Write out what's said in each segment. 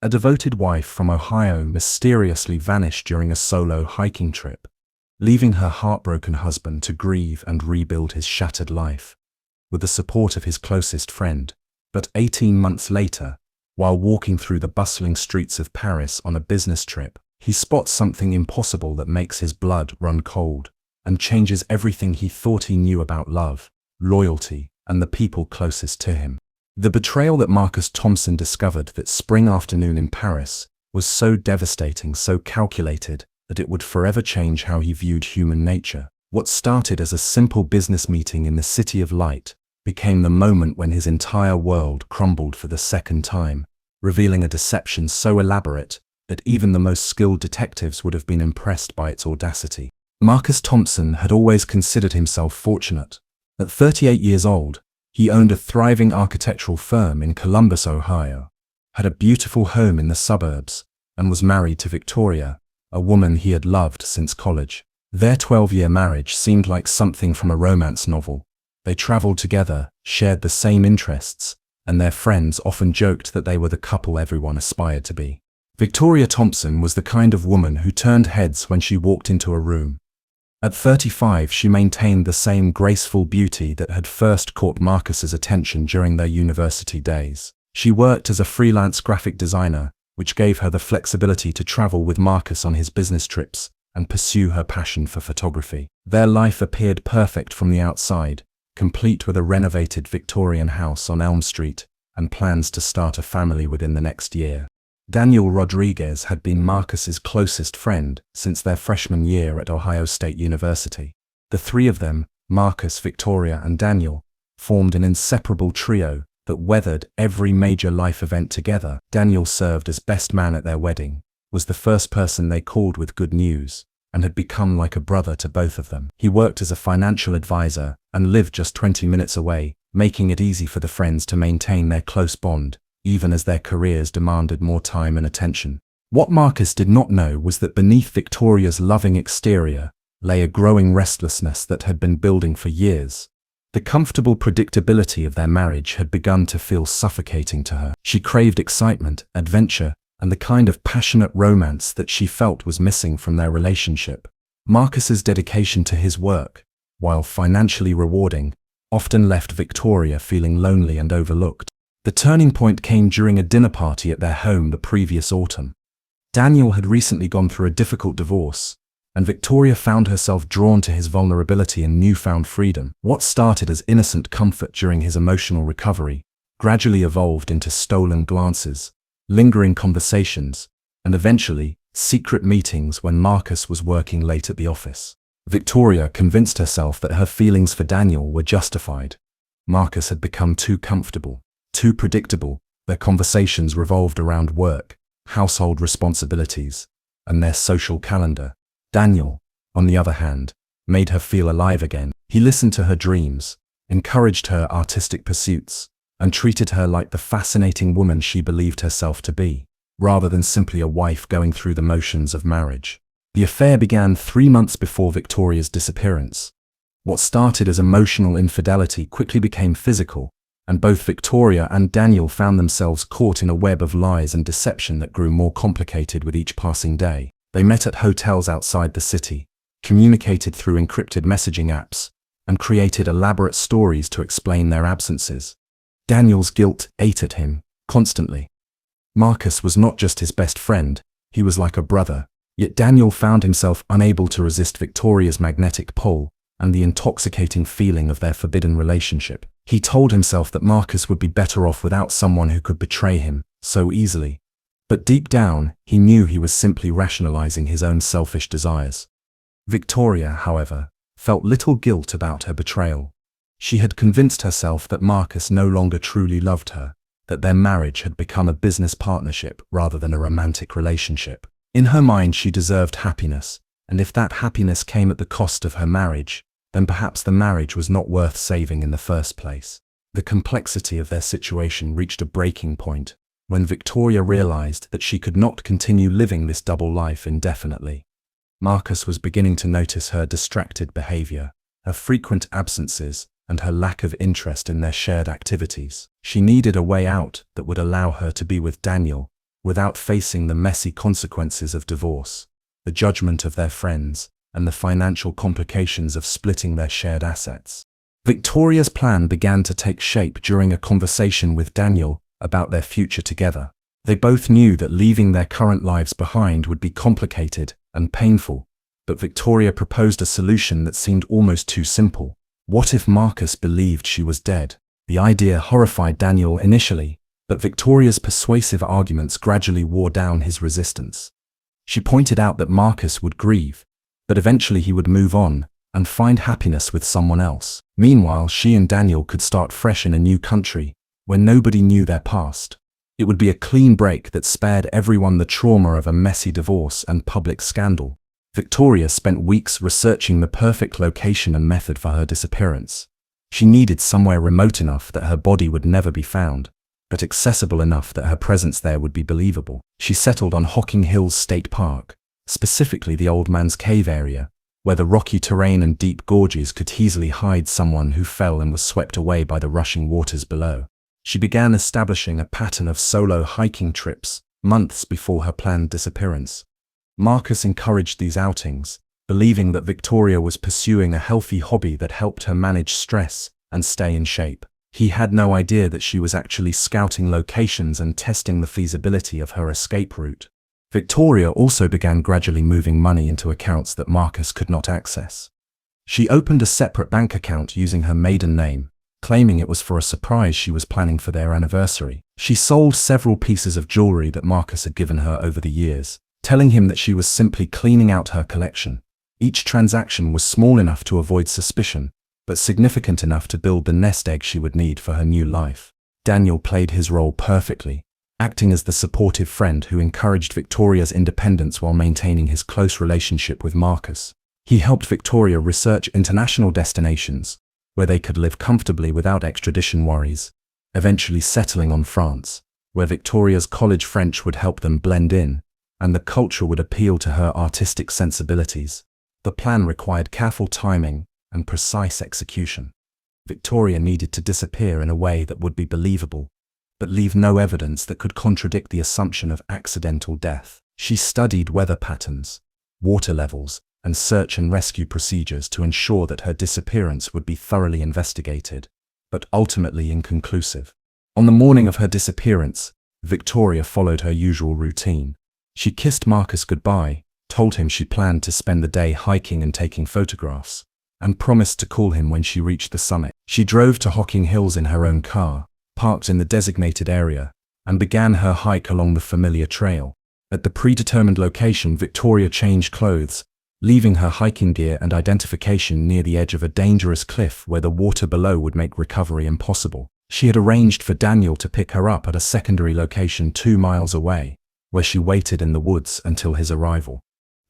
A devoted wife from Ohio mysteriously vanished during a solo hiking trip, leaving her heartbroken husband to grieve and rebuild his shattered life, with the support of his closest friend. But 18 months later, while walking through the bustling streets of Paris on a business trip, he spots something impossible that makes his blood run cold and changes everything he thought he knew about love, loyalty, and the people closest to him. The betrayal that Marcus Thompson discovered that spring afternoon in Paris was so devastating, so calculated, that it would forever change how he viewed human nature. What started as a simple business meeting in the City of Light became the moment when his entire world crumbled for the second time, revealing a deception so elaborate that even the most skilled detectives would have been impressed by its audacity. Marcus Thompson had always considered himself fortunate. At 38 years old, he owned a thriving architectural firm in Columbus, Ohio, had a beautiful home in the suburbs, and was married to Victoria, a woman he had loved since college. Their 12-year marriage seemed like something from a romance novel. They traveled together, shared the same interests, and their friends often joked that they were the couple everyone aspired to be. Victoria Thompson was the kind of woman who turned heads when she walked into a room. At 35, she maintained the same graceful beauty that had first caught Marcus's attention during their university days. She worked as a freelance graphic designer, which gave her the flexibility to travel with Marcus on his business trips and pursue her passion for photography. Their life appeared perfect from the outside, complete with a renovated Victorian house on Elm Street and plans to start a family within the next year. Daniel Rodriguez had been Marcus's closest friend since their freshman year at Ohio State University. The three of them, Marcus, Victoria, and Daniel, formed an inseparable trio that weathered every major life event together. Daniel served as best man at their wedding, was the first person they called with good news, and had become like a brother to both of them. He worked as a financial advisor and lived just 20 minutes away, making it easy for the friends to maintain their close bond, even as their careers demanded more time and attention. What Marcus did not know was that beneath Victoria's loving exterior lay a growing restlessness that had been building for years. The comfortable predictability of their marriage had begun to feel suffocating to her. She craved excitement, adventure, and the kind of passionate romance that she felt was missing from their relationship. Marcus's dedication to his work, while financially rewarding, often left Victoria feeling lonely and overlooked. The turning point came during a dinner party at their home the previous autumn. Daniel had recently gone through a difficult divorce, and Victoria found herself drawn to his vulnerability and newfound freedom. What started as innocent comfort during his emotional recovery gradually evolved into stolen glances, lingering conversations, and eventually, secret meetings when Marcus was working late at the office. Victoria convinced herself that her feelings for Daniel were justified. Marcus had become too comfortable, too predictable. Their conversations revolved around work, household responsibilities, and their social calendar. Daniel, on the other hand, made her feel alive again. He listened to her dreams, encouraged her artistic pursuits, and treated her like the fascinating woman she believed herself to be, rather than simply a wife going through the motions of marriage. The affair began 3 months before Victoria's disappearance. What started as emotional infidelity quickly became physical, and both Victoria and Daniel found themselves caught in a web of lies and deception that grew more complicated with each passing day. They met at hotels outside the city, communicated through encrypted messaging apps, and created elaborate stories to explain their absences. Daniel's guilt ate at him, constantly. Marcus was not just his best friend, he was like a brother, yet Daniel found himself unable to resist Victoria's magnetic pull and the intoxicating feeling of their forbidden relationship. He told himself that Marcus would be better off without someone who could betray him so easily. But deep down, he knew he was simply rationalizing his own selfish desires. Victoria, however, felt little guilt about her betrayal. She had convinced herself that Marcus no longer truly loved her, that their marriage had become a business partnership rather than a romantic relationship. In her mind, she deserved happiness, and if that happiness came at the cost of her marriage, then perhaps the marriage was not worth saving in the first place. The complexity of their situation reached a breaking point when Victoria realized that she could not continue living this double life indefinitely. Marcus was beginning to notice her distracted behavior, her frequent absences, and her lack of interest in their shared activities. She needed a way out that would allow her to be with Daniel without facing the messy consequences of divorce, the judgment of their friends, and the financial complications of splitting their shared assets. Victoria's plan began to take shape during a conversation with Daniel about their future together. They both knew that leaving their current lives behind would be complicated and painful, but Victoria proposed a solution that seemed almost too simple. What if Marcus believed she was dead? The idea horrified Daniel initially, but Victoria's persuasive arguments gradually wore down his resistance. She pointed out that Marcus would grieve, but eventually he would move on and find happiness with someone else. Meanwhile, she and Daniel could start fresh in a new country where nobody knew their past. It would be a clean break that spared everyone the trauma of a messy divorce and public scandal. Victoria spent weeks researching the perfect location and method for her disappearance. She needed somewhere remote enough that her body would never be found, but accessible enough that her presence there would be believable. She settled on Hocking Hills State Park, specifically the Old Man's Cave area, where the rocky terrain and deep gorges could easily hide someone who fell and was swept away by the rushing waters below. She began establishing a pattern of solo hiking trips months before her planned disappearance. Marcus encouraged these outings, believing that Victoria was pursuing a healthy hobby that helped her manage stress and stay in shape. He had no idea that she was actually scouting locations and testing the feasibility of her escape route. Victoria also began gradually moving money into accounts that Marcus could not access. She opened a separate bank account using her maiden name, claiming it was for a surprise she was planning for their anniversary. She sold several pieces of jewelry that Marcus had given her over the years, telling him that she was simply cleaning out her collection. Each transaction was small enough to avoid suspicion, but significant enough to build the nest egg she would need for her new life. Daniel played his role perfectly, acting as the supportive friend who encouraged Victoria's independence while maintaining his close relationship with Marcus. He helped Victoria research international destinations, where they could live comfortably without extradition worries, eventually settling on France, where Victoria's college French would help them blend in, and the culture would appeal to her artistic sensibilities. The plan required careful timing and precise execution. Victoria needed to disappear in a way that would be believable, but leave no evidence that could contradict the assumption of accidental death. She studied weather patterns, water levels, and search and rescue procedures to ensure that her disappearance would be thoroughly investigated, but ultimately inconclusive. On the morning of her disappearance, Victoria followed her usual routine. She kissed Marcus goodbye, told him she planned to spend the day hiking and taking photographs, and promised to call him when she reached the summit. She drove to Hocking Hills in her own car, parked in the designated area, and began her hike along the familiar trail. At the predetermined location, Victoria changed clothes, leaving her hiking gear and identification near the edge of a dangerous cliff where the water below would make recovery impossible. She had arranged for Daniel to pick her up at a secondary location 2 miles away, where she waited in the woods until his arrival.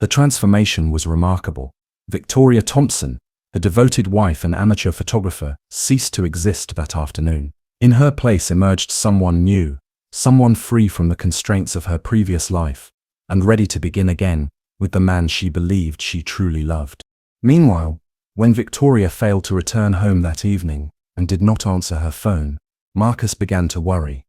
The transformation was remarkable. Victoria Thompson, a devoted wife and amateur photographer, ceased to exist that afternoon. In her place emerged someone new, someone free from the constraints of her previous life, and ready to begin again with the man she believed she truly loved. Meanwhile, when Victoria failed to return home that evening and did not answer her phone, Marcus began to worry.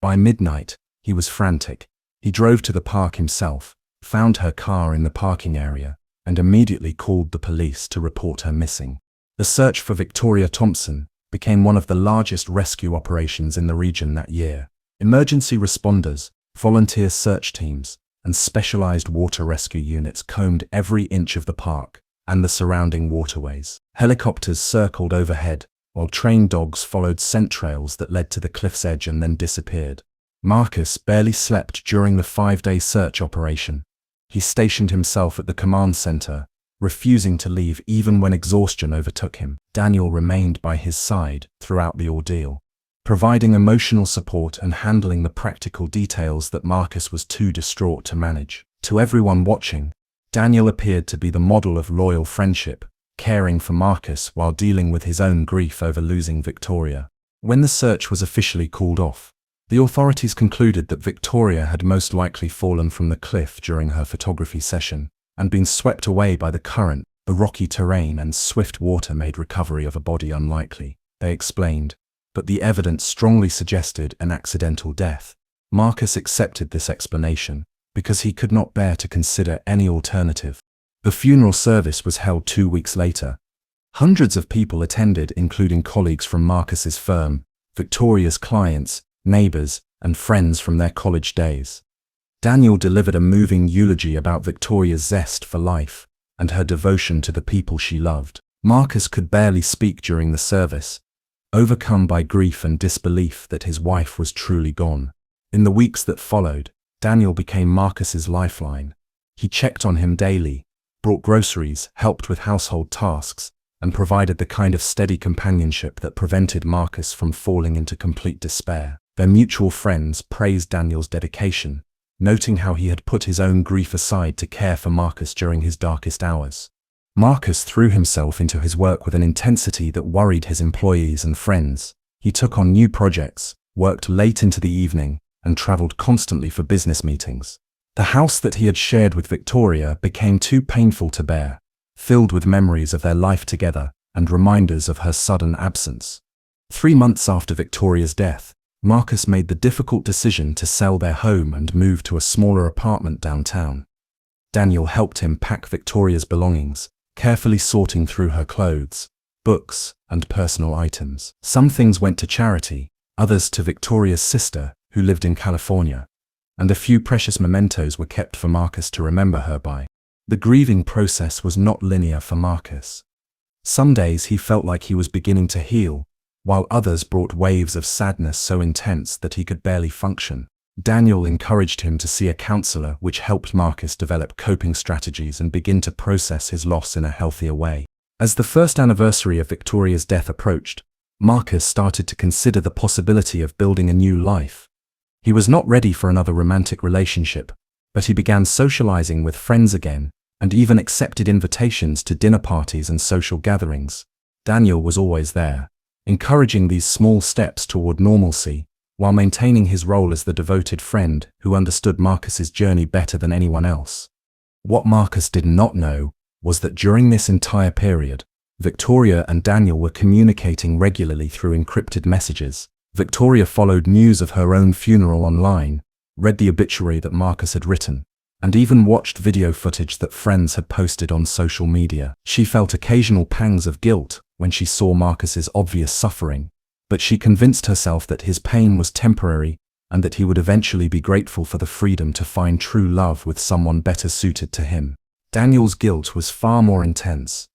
By midnight, he was frantic. He drove to the park himself, found her car in the parking area, and immediately called the police to report her missing. The search for Victoria Thompson became one of the largest rescue operations in the region that year. Emergency responders, volunteer search teams, and specialized water rescue units combed every inch of the park and the surrounding waterways. Helicopters circled overhead, while trained dogs followed scent trails that led to the cliff's edge and then disappeared. Marcus barely slept during the 5-day search operation. He stationed himself at the command center, refusing to leave even when exhaustion overtook him. Daniel remained by his side throughout the ordeal, providing emotional support and handling the practical details that Marcus was too distraught to manage. To everyone watching, Daniel appeared to be the model of loyal friendship, caring for Marcus while dealing with his own grief over losing Victoria. When the search was officially called off, the authorities concluded that Victoria had most likely fallen from the cliff during her photography session and been swept away by the current. The rocky terrain and swift water made recovery of a body unlikely, they explained, but the evidence strongly suggested an accidental death. Marcus accepted this explanation because he could not bear to consider any alternative. The funeral service was held 2 weeks later. Hundreds of people attended, including colleagues from Marcus's firm, Victoria's clients, neighbors, and friends from their college days. Daniel delivered a moving eulogy about Victoria's zest for life and her devotion to the people she loved. Marcus could barely speak during the service, overcome by grief and disbelief that his wife was truly gone. In the weeks that followed, Daniel became Marcus's lifeline. He checked on him daily, brought groceries, helped with household tasks, and provided the kind of steady companionship that prevented Marcus from falling into complete despair. Their mutual friends praised Daniel's dedication, noting how he had put his own grief aside to care for Marcus during his darkest hours. Marcus threw himself into his work with an intensity that worried his employees and friends. He took on new projects, worked late into the evening, and traveled constantly for business meetings. The house that he had shared with Victoria became too painful to bear, filled with memories of their life together and reminders of her sudden absence. 3 months after Victoria's death, Marcus made the difficult decision to sell their home and move to a smaller apartment downtown. Daniel helped him pack Victoria's belongings, carefully sorting through her clothes, books, and personal items. Some things went to charity, others to Victoria's sister, who lived in California, and a few precious mementos were kept for Marcus to remember her by. The grieving process was not linear for Marcus. Some days he felt like he was beginning to heal, while others brought waves of sadness so intense that he could barely function. Daniel encouraged him to see a counselor, which helped Marcus develop coping strategies and begin to process his loss in a healthier way. As the first anniversary of Victoria's death approached, Marcus started to consider the possibility of building a new life. He was not ready for another romantic relationship, but he began socializing with friends again, and even accepted invitations to dinner parties and social gatherings. Daniel was always there, encouraging these small steps toward normalcy, while maintaining his role as the devoted friend who understood Marcus's journey better than anyone else. What Marcus did not know was that during this entire period, Victoria and Daniel were communicating regularly through encrypted messages. Victoria followed news of her own funeral online, read the obituary that Marcus had written, and even watched video footage that friends had posted on social media. She felt occasional pangs of guilt when she saw Marcus's obvious suffering, but she convinced herself that his pain was temporary and that he would eventually be grateful for the freedom to find true love with someone better suited to him. Daniel's guilt was far more intense.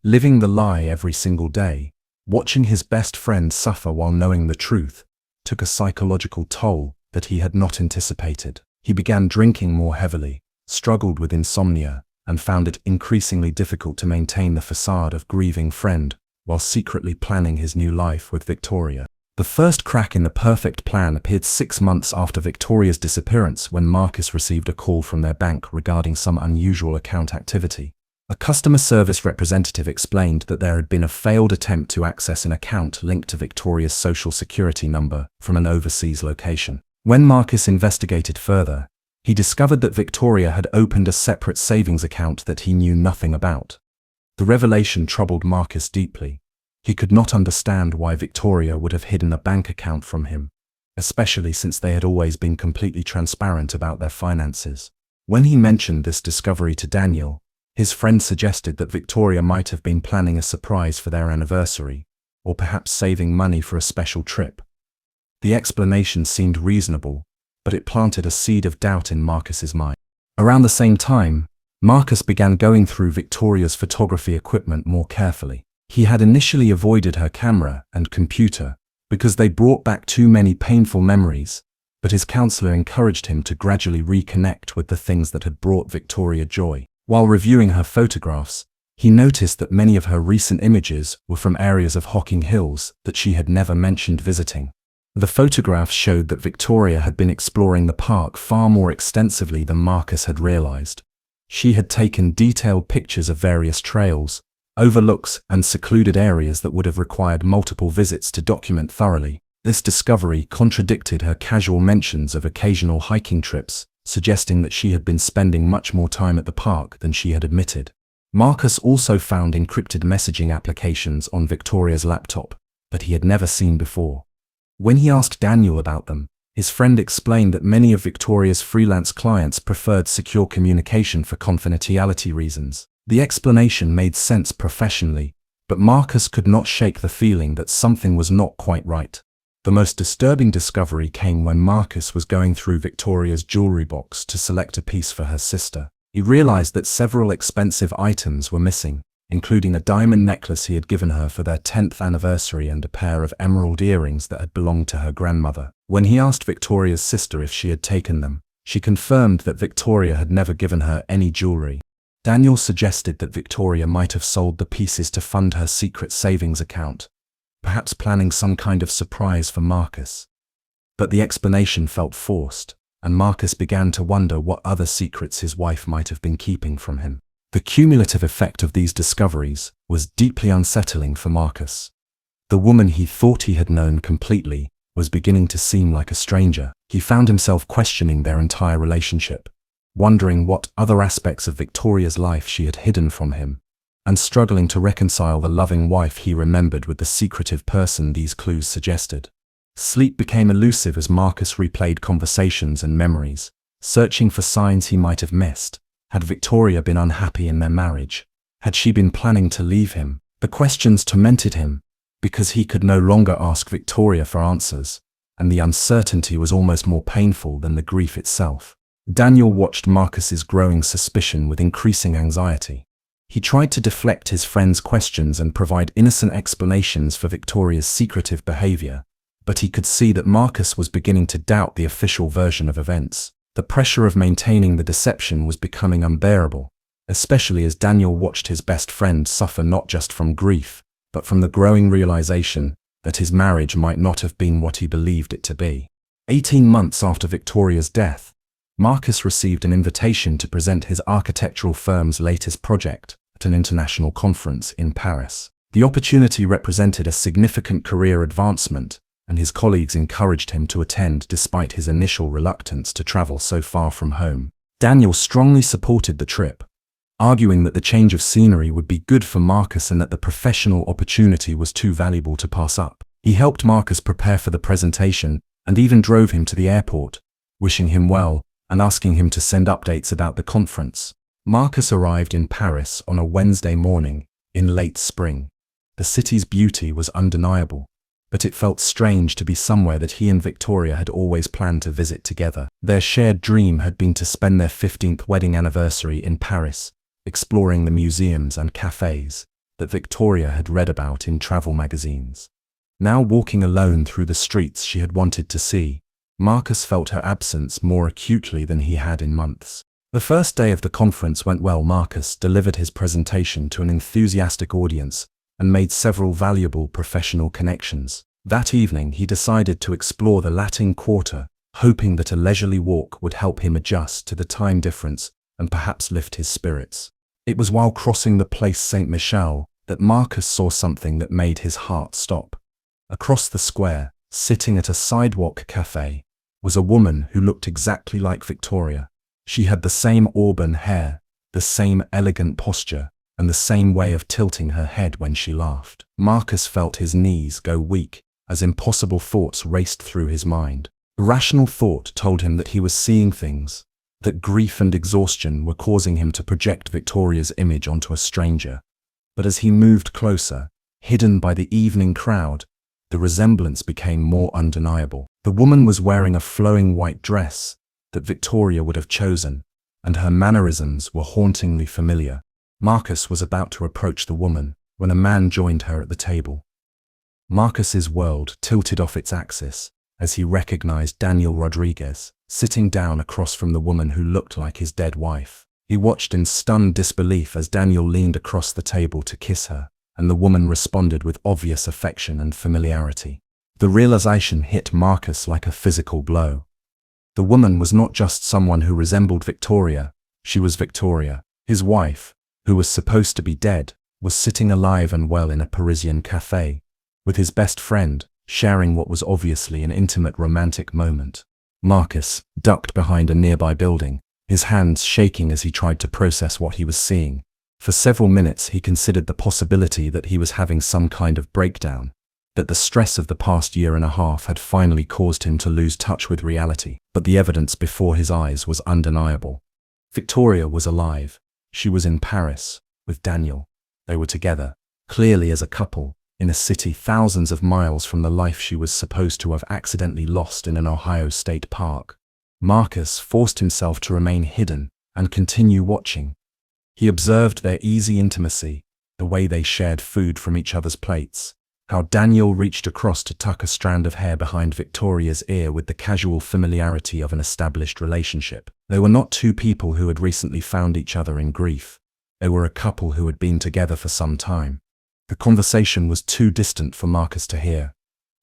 Living the lie every single day, watching his best friend suffer while knowing the truth, took a psychological toll that he had not anticipated. He began drinking more heavily, struggled with insomnia, and found it increasingly difficult to maintain the facade of grieving friend while secretly planning his new life with Victoria. The first crack in the perfect plan appeared 6 months after Victoria's disappearance, when Marcus received a call from their bank regarding some unusual account activity. A customer service representative explained that there had been a failed attempt to access an account linked to Victoria's social security number from an overseas location. When Marcus investigated further, he discovered that Victoria had opened a separate savings account that he knew nothing about. The revelation troubled Marcus deeply. He could not understand why Victoria would have hidden a bank account from him, especially since they had always been completely transparent about their finances. When he mentioned this discovery to Daniel, his friend suggested that Victoria might have been planning a surprise for their anniversary, or perhaps saving money for a special trip. The explanation seemed reasonable, but it planted a seed of doubt in Marcus's mind. Around the same time, Marcus began going through Victoria's photography equipment more carefully. He had initially avoided her camera and computer because they brought back too many painful memories, but his counselor encouraged him to gradually reconnect with the things that had brought Victoria joy. While reviewing her photographs, he noticed that many of her recent images were from areas of Hocking Hills that she had never mentioned visiting. The photographs showed that Victoria had been exploring the park far more extensively than Marcus had realized. She had taken detailed pictures of various trails, overlooks, and secluded areas that would have required multiple visits to document thoroughly. This discovery contradicted her casual mentions of occasional hiking trips, suggesting that she had been spending much more time at the park than she had admitted. Marcus also found encrypted messaging applications on Victoria's laptop that he had never seen before. When he asked Daniel about them, His friend explained that many of Victoria's freelance clients preferred secure communication for confidentiality reasons. The explanation made sense professionally, but Marcus could not shake the feeling that something was not quite right. The most disturbing discovery came when Marcus was going through Victoria's jewelry box to select a piece for her sister. He realized that several expensive items were missing, including a diamond necklace he had given her for their 10th anniversary and a pair of emerald earrings that had belonged to her grandmother. When he asked Victoria's sister if she had taken them, she confirmed that Victoria had never given her any jewelry. Daniel suggested that Victoria might have sold the pieces to fund her secret savings account, perhaps planning some kind of surprise for Marcus. But the explanation felt forced, and Marcus began to wonder what other secrets his wife might have been keeping from him. The cumulative effect of these discoveries was deeply unsettling for Marcus. The woman he thought he had known completely was beginning to seem like a stranger. He found himself questioning their entire relationship, wondering what other aspects of Victoria's life she had hidden from him, and struggling to reconcile the loving wife he remembered with the secretive person these clues suggested. Sleep became elusive as Marcus replayed conversations and memories, searching for signs he might have missed. Had Victoria been unhappy in their marriage? Had she been planning to leave him? The questions tormented him, because he could no longer ask Victoria for answers, and the uncertainty was almost more painful than the grief itself. Daniel watched Marcus's growing suspicion with increasing anxiety. He tried to deflect his friend's questions and provide innocent explanations for Victoria's secretive behavior, but he could see that Marcus was beginning to doubt the official version of events. The pressure of maintaining the deception was becoming unbearable, especially as Daniel watched his best friend suffer not just from grief, but from the growing realization that his marriage might not have been what he believed it to be. 18 months after Victoria's death, Marcus received an invitation to present his architectural firm's latest project at an international conference in Paris. The opportunity represented a significant career advancement, and his colleagues encouraged him to attend despite his initial reluctance to travel so far from home. Daniel strongly supported the trip, arguing that the change of scenery would be good for Marcus and that the professional opportunity was too valuable to pass up. He helped Marcus prepare for the presentation and even drove him to the airport, wishing him well and asking him to send updates about the conference. Marcus arrived in Paris on a Wednesday morning in late spring. The city's beauty was undeniable, but it felt strange to be somewhere that he and Victoria had always planned to visit together. Their shared dream had been to spend their 15th wedding anniversary in Paris, exploring the museums and cafes that Victoria had read about in travel magazines. Now walking alone through the streets she had wanted to see, Marcus felt her absence more acutely than he had in months. The first day of the conference went well. Marcus delivered his presentation to an enthusiastic audience and made several valuable professional connections. That evening he decided to explore the Latin Quarter, hoping that a leisurely walk would help him adjust to the time difference and perhaps lift his spirits. It was while crossing the Place Saint-Michel that Marcus saw something that made his heart stop. Across the square, sitting at a sidewalk cafe, was a woman who looked exactly like Victoria. She had the same auburn hair, the same elegant posture, and the same way of tilting her head when she laughed. Marcus felt his knees go weak as impossible thoughts raced through his mind. Rational thought told him that he was seeing things, that grief and exhaustion were causing him to project Victoria's image onto a stranger. But as he moved closer, hidden by the evening crowd, the resemblance became more undeniable. The woman was wearing a flowing white dress that Victoria would have chosen, and her mannerisms were hauntingly familiar. Marcus was about to approach the woman when a man joined her at the table. Marcus's world tilted off its axis as he recognized Daniel Rodriguez, sitting down across from the woman who looked like his dead wife. He watched in stunned disbelief as Daniel leaned across the table to kiss her, and the woman responded with obvious affection and familiarity. The realization hit Marcus like a physical blow. The woman was not just someone who resembled Victoria, she was Victoria. His wife, who was supposed to be dead, was sitting alive and well in a Parisian cafe, with his best friend, sharing what was obviously an intimate romantic moment. Marcus ducked behind a nearby building, his hands shaking as he tried to process what he was seeing. For several minutes he considered the possibility that he was having some kind of breakdown, that the stress of the past year and a half had finally caused him to lose touch with reality. But the evidence before his eyes was undeniable. Victoria was alive. She was in Paris, with Daniel. They were together, clearly as a couple, in a city thousands of miles from the life she was supposed to have accidentally lost in an Ohio state park. Marcus forced himself to remain hidden and continue watching. He observed their easy intimacy, the way they shared food from each other's plates, how Daniel reached across to tuck a strand of hair behind Victoria's ear with the casual familiarity of an established relationship. They were not two people who had recently found each other in grief. They were a couple who had been together for some time. The conversation was too distant for Marcus to hear,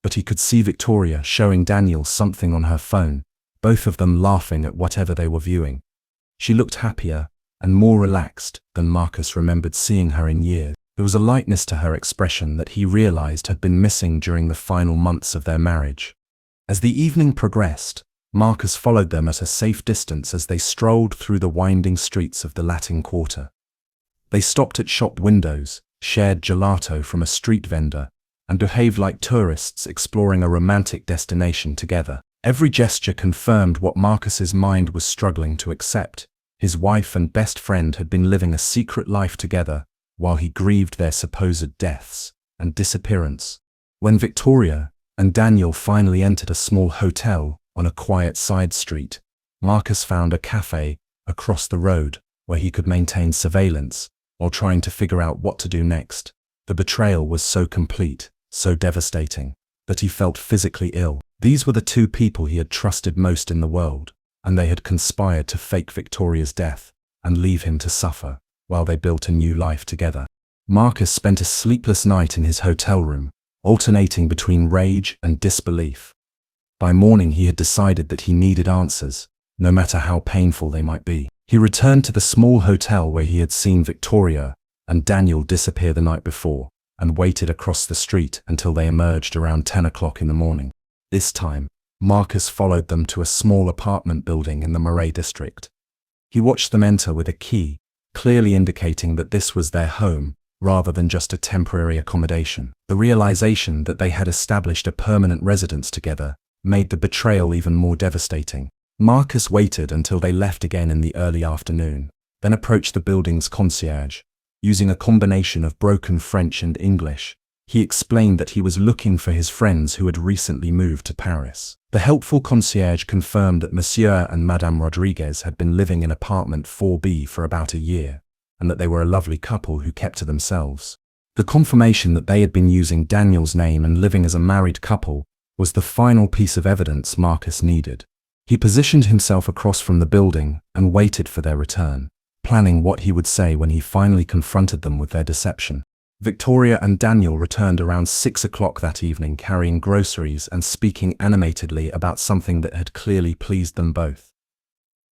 but he could see Victoria showing Daniel something on her phone, both of them laughing at whatever they were viewing. She looked happier and more relaxed than Marcus remembered seeing her in years. There was a lightness to her expression that he realized had been missing during the final months of their marriage. As the evening progressed, Marcus followed them at a safe distance as they strolled through the winding streets of the Latin Quarter. They stopped at shop windows, shared gelato from a street vendor, and behaved like tourists exploring a romantic destination together. Every gesture confirmed what Marcus's mind was struggling to accept. His wife and best friend had been living a secret life together, while he grieved their supposed deaths and disappearance. When Victoria and Daniel finally entered a small hotel on a quiet side street, Marcus found a cafe across the road where he could maintain surveillance while trying to figure out what to do next. The betrayal was so complete, so devastating, that he felt physically ill. These were the two people he had trusted most in the world, and they had conspired to fake Victoria's death and leave him to suffer while they built a new life together. Marcus spent a sleepless night in his hotel room, alternating between rage and disbelief. By morning he had decided that he needed answers, no matter how painful they might be. He returned to the small hotel where he had seen Victoria and Daniel disappear the night before, and waited across the street until they emerged around 10 o'clock in the morning. This time, Marcus followed them to a small apartment building in the Marais district. He watched them enter with a key, clearly indicating that this was their home, rather than just a temporary accommodation. The realization that they had established a permanent residence together made the betrayal even more devastating. Marcus waited until they left again in the early afternoon, then approached the building's concierge. Using a combination of broken French and English, he explained that he was looking for his friends who had recently moved to Paris. The helpful concierge confirmed that Monsieur and Madame Rodriguez had been living in apartment 4B for about a year, and that they were a lovely couple who kept to themselves. The confirmation that they had been using Daniel's name and living as a married couple was the final piece of evidence Marcus needed. He positioned himself across from the building and waited for their return, planning what he would say when he finally confronted them with their deception. Victoria and Daniel returned around 6 o'clock that evening carrying groceries and speaking animatedly about something that had clearly pleased them both.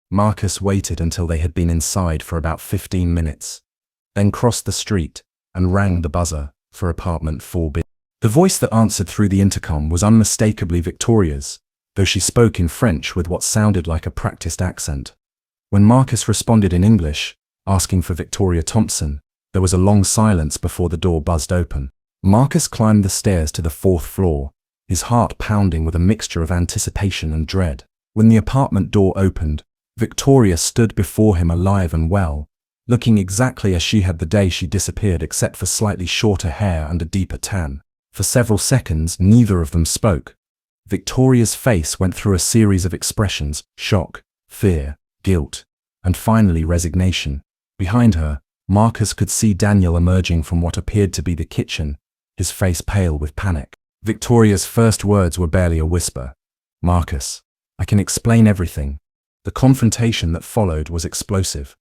Marcus waited until they had been inside for about 15 minutes, then crossed the street and rang the buzzer for apartment 4B. The voice that answered through the intercom was unmistakably Victoria's, though she spoke in French with what sounded like a practiced accent. When Marcus responded in English, asking for Victoria Thompson, there was a long silence before the door buzzed open. Marcus climbed the stairs to the 4th floor, his heart pounding with a mixture of anticipation and dread. When the apartment door opened, Victoria stood before him alive and well, looking exactly as she had the day she disappeared except for slightly shorter hair and a deeper tan. For several seconds, neither of them spoke. Victoria's face went through a series of expressions: shock, fear, guilt, and finally resignation. Behind her, Marcus could see Daniel emerging from what appeared to be the kitchen, his face pale with panic. Victoria's first words were barely a whisper. "Marcus, I can explain everything." The confrontation that followed was explosive.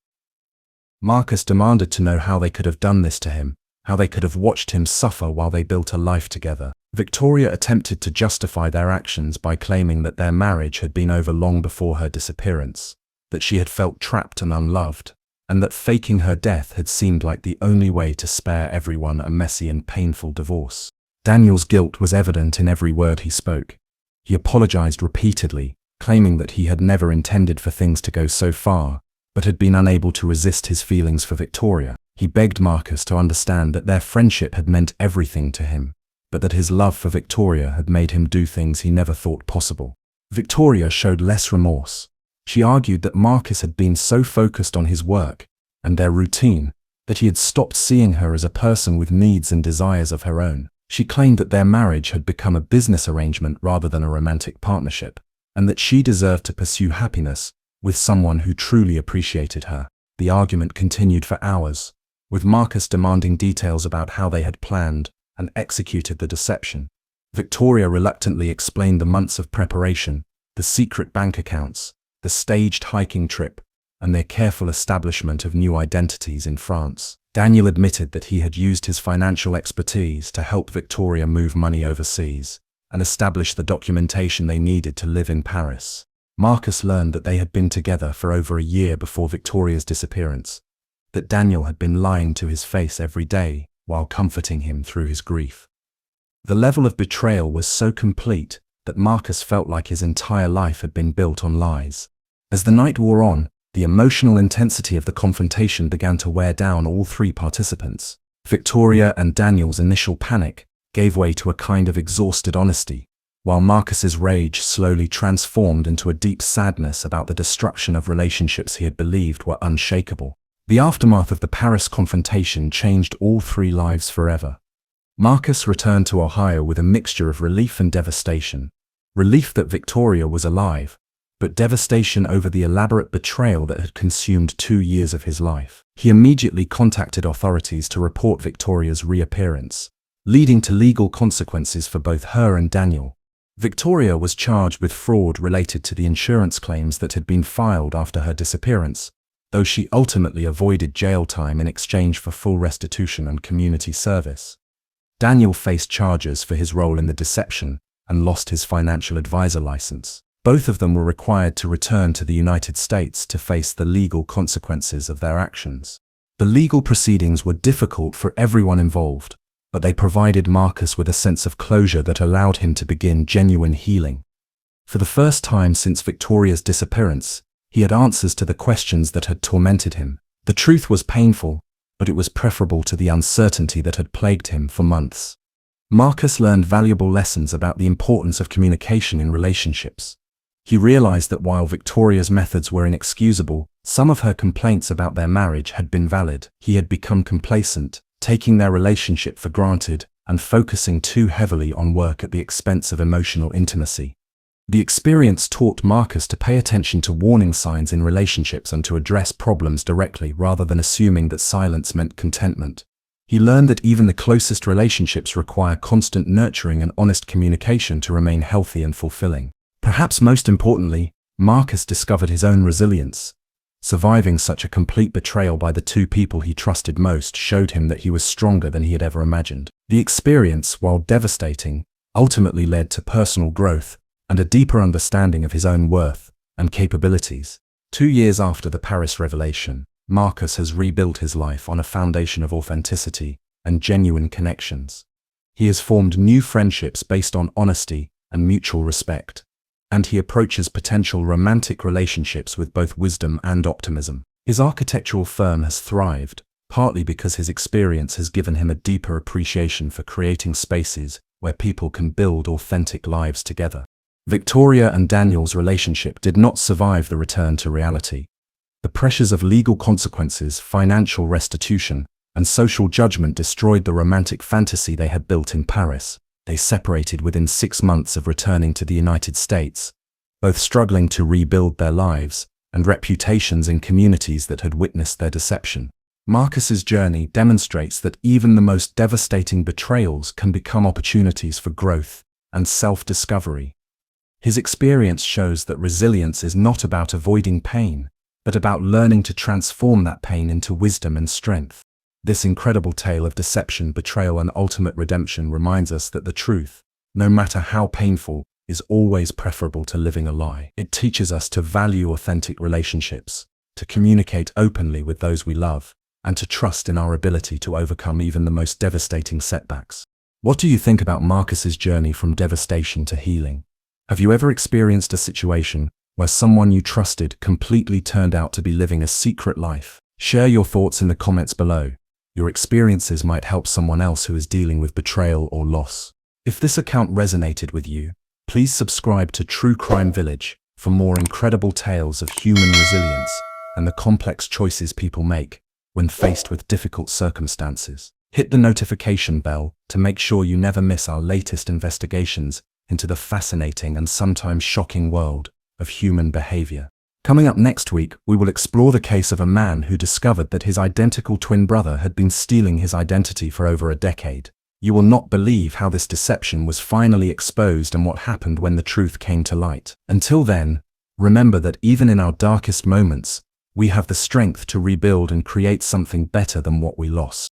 Marcus demanded to know how they could have done this to him, how they could have watched him suffer while they built a life together. Victoria attempted to justify their actions by claiming that their marriage had been over long before her disappearance, that she had felt trapped and unloved, and that faking her death had seemed like the only way to spare everyone a messy and painful divorce. Daniel's guilt was evident in every word he spoke. He apologized repeatedly, claiming that he had never intended for things to go so far, but had been unable to resist his feelings for Victoria. He begged Marcus to understand that their friendship had meant everything to him, but that his love for Victoria had made him do things he never thought possible. Victoria showed less remorse. She argued that Marcus had been so focused on his work and their routine that he had stopped seeing her as a person with needs and desires of her own. She claimed that their marriage had become a business arrangement rather than a romantic partnership, and that she deserved to pursue happiness with someone who truly appreciated her. The argument continued for hours, with Marcus demanding details about how they had planned and executed the deception. Victoria reluctantly explained the months of preparation, the secret bank accounts, the staged hiking trip, and their careful establishment of new identities in France. Daniel admitted that he had used his financial expertise to help Victoria move money overseas and establish the documentation they needed to live in Paris. Marcus learned that they had been together for over a year before Victoria's disappearance, that Daniel had been lying to his face every day while comforting him through his grief. The level of betrayal was so complete that Marcus felt like his entire life had been built on lies. As the night wore on, the emotional intensity of the confrontation began to wear down all three participants. Victoria and Daniel's initial panic gave way to a kind of exhausted honesty, while Marcus's rage slowly transformed into a deep sadness about the destruction of relationships he had believed were unshakable. The aftermath of the Paris confrontation changed all three lives forever. Marcus returned to Ohio with a mixture of relief and devastation. Relief that Victoria was alive, but devastation over the elaborate betrayal that had consumed 2 years of his life. He immediately contacted authorities to report Victoria's reappearance, leading to legal consequences for both her and Daniel. Victoria was charged with fraud related to the insurance claims that had been filed after her disappearance, though she ultimately avoided jail time in exchange for full restitution and community service. Daniel faced charges for his role in the deception and lost his financial advisor license. Both of them were required to return to the United States to face the legal consequences of their actions. The legal proceedings were difficult for everyone involved, but they provided Marcus with a sense of closure that allowed him to begin genuine healing. For the first time since Victoria's disappearance, he had answers to the questions that had tormented him. The truth was painful, but it was preferable to the uncertainty that had plagued him for months. Marcus learned valuable lessons about the importance of communication in relationships. He realized that while Victoria's methods were inexcusable, some of her complaints about their marriage had been valid. He had become complacent, taking their relationship for granted and focusing too heavily on work at the expense of emotional intimacy. The experience taught Marcus to pay attention to warning signs in relationships and to address problems directly rather than assuming that silence meant contentment. He learned that even the closest relationships require constant nurturing and honest communication to remain healthy and fulfilling. Perhaps most importantly, Marcus discovered his own resilience. Surviving such a complete betrayal by the two people he trusted most showed him that he was stronger than he had ever imagined. The experience, while devastating, ultimately led to personal growth and a deeper understanding of his own worth and capabilities. 2 years after the Paris revelation, Marcus has rebuilt his life on a foundation of authenticity and genuine connections. He has formed new friendships based on honesty and mutual respect, and he approaches potential romantic relationships with both wisdom and optimism. His architectural firm has thrived, partly because his experience has given him a deeper appreciation for creating spaces where people can build authentic lives together. Victoria and Daniel's relationship did not survive the return to reality. The pressures of legal consequences, financial restitution, and social judgment destroyed the romantic fantasy they had built in Paris. They separated within 6 months of returning to the United States, both struggling to rebuild their lives and reputations in communities that had witnessed their deception. Marcus's journey demonstrates that even the most devastating betrayals can become opportunities for growth and self-discovery. His experience shows that resilience is not about avoiding pain, but about learning to transform that pain into wisdom and strength. This incredible tale of deception, betrayal, and ultimate redemption reminds us that the truth, no matter how painful, is always preferable to living a lie. It teaches us to value authentic relationships, to communicate openly with those we love, and to trust in our ability to overcome even the most devastating setbacks. What do you think about Marcus's journey from devastation to healing? Have you ever experienced a situation where someone you trusted completely turned out to be living a secret life? Share your thoughts in the comments below. Your experiences might help someone else who is dealing with betrayal or loss. If this account resonated with you, please subscribe to True Crime Village for more incredible tales of human resilience and the complex choices people make when faced with difficult circumstances. Hit the notification bell to make sure you never miss our latest investigations into the fascinating and sometimes shocking world of human behavior. Coming up next week, we will explore the case of a man who discovered that his identical twin brother had been stealing his identity for over a decade. You will not believe how this deception was finally exposed and what happened when the truth came to light. Until then, remember that even in our darkest moments, we have the strength to rebuild and create something better than what we lost.